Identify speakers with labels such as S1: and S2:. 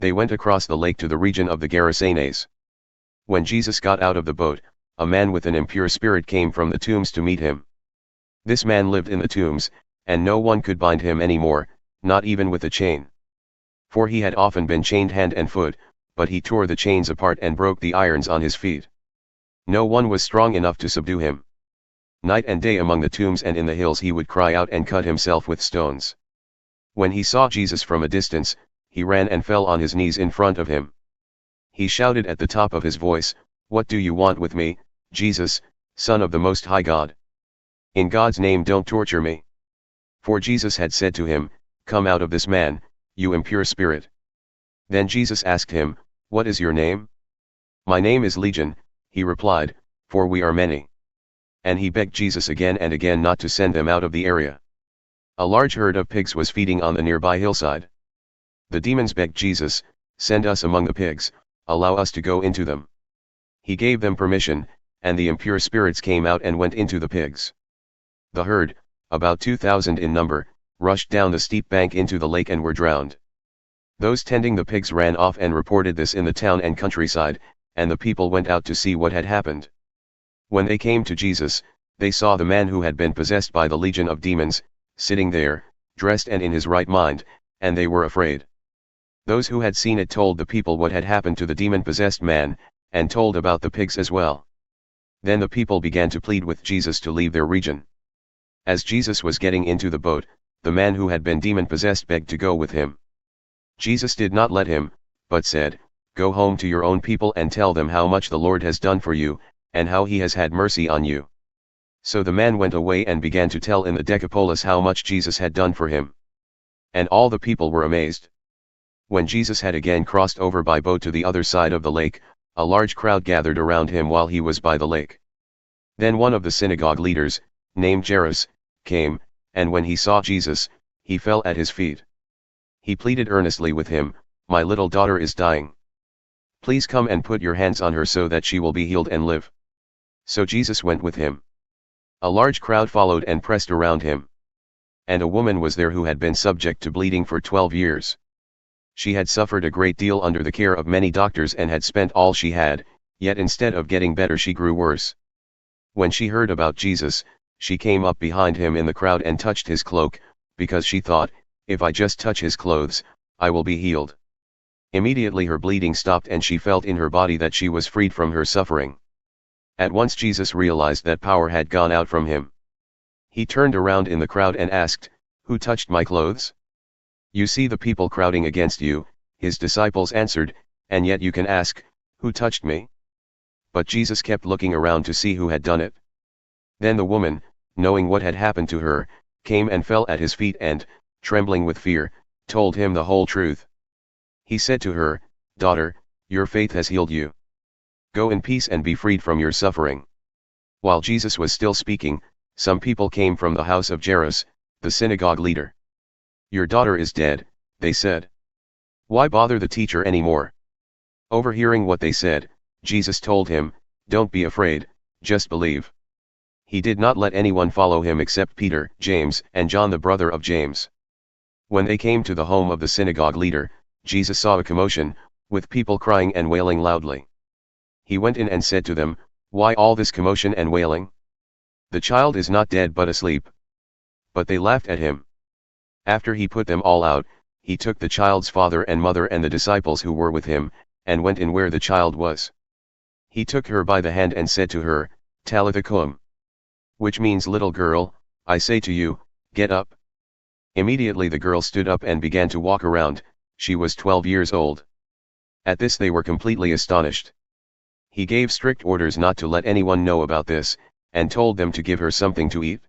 S1: They went across the lake to the region of the Gerasenes. When Jesus got out of the boat, a man with an impure spirit came from the tombs to meet him. This man lived in the tombs, and no one could bind him any more, not even with a chain. For he had often been chained hand and foot, but he tore the chains apart and broke the irons on his feet. No one was strong enough to subdue him. Night and day among the tombs and in the hills he would cry out and cut himself with stones. When he saw Jesus from a distance, he ran and fell on his knees in front of him. He shouted at the top of his voice, "What do you want with me, Jesus, Son of the Most High God? In God's name don't torture me." For Jesus had said to him, "Come out of this man, you impure spirit." Then Jesus asked him, "What is your name?" "My name is Legion," he replied, "for we are many." And he begged Jesus again and again not to send them out of the area. A large herd of pigs was feeding on the nearby hillside. The demons begged Jesus, "Send us among the pigs, allow us to go into them." He gave them permission, and the impure spirits came out and went into the pigs. The herd, about 2,000 in number, rushed down the steep bank into the lake and were drowned. Those tending the pigs ran off and reported this in the town and countryside, and the people went out to see what had happened. When they came to Jesus, they saw the man who had been possessed by the legion of demons, sitting there, dressed and in his right mind, and they were afraid. Those who had seen it told the people what had happened to the demon-possessed man, and told about the pigs as well. Then the people began to plead with Jesus to leave their region. As Jesus was getting into the boat, the man who had been demon-possessed begged to go with him. Jesus did not let him, but said, "Go home to your own people and tell them how much the Lord has done for you, and how he has had mercy on you." So the man went away and began to tell in the Decapolis how much Jesus had done for him. And all the people were amazed. When Jesus had again crossed over by boat to the other side of the lake, a large crowd gathered around him while he was by the lake. Then one of the synagogue leaders, named Jairus, came, and when he saw Jesus, he fell at his feet. He pleaded earnestly with him, "My little daughter is dying. Please come and put your hands on her so that she will be healed and live." So Jesus went with him. A large crowd followed and pressed around him. And a woman was there who had been subject to bleeding for 12 years. She had suffered a great deal under the care of many doctors and had spent all she had, yet instead of getting better she grew worse. When she heard about Jesus, she came up behind him in the crowd and touched his cloak, because she thought, "If I just touch his clothes, I will be healed." Immediately her bleeding stopped and she felt in her body that she was freed from her suffering. At once Jesus realized that power had gone out from him. He turned around in the crowd and asked, "Who touched my clothes?" "You see the people crowding against you," his disciples answered, "and yet you can ask, 'Who touched me?'" But Jesus kept looking around to see who had done it. Then the woman, knowing what had happened to her, came and fell at his feet and, trembling with fear, told him the whole truth. He said to her, "Daughter, your faith has healed you. Go in peace and be freed from your suffering." While Jesus was still speaking, some people came from the house of Jairus, the synagogue leader. "Your daughter is dead," they said. "Why bother the teacher anymore?" Overhearing what they said, Jesus told him, "Don't be afraid, just believe." He did not let anyone follow him except Peter, James, and John the brother of James. When they came to the home of the synagogue leader, Jesus saw a commotion, with people crying and wailing loudly. He went in and said to them, "Why all this commotion and wailing? The child is not dead but asleep." But they laughed at him. After he put them all out, he took the child's father and mother and the disciples who were with him, and went in where the child was. He took her by the hand and said to her, "Talitha koum," which means, "Little girl, I say to you, get up." Immediately the girl stood up and began to walk around. She was 12 years old. At this they were completely astonished. He gave strict orders not to let anyone know about this, and told them to give her something to eat.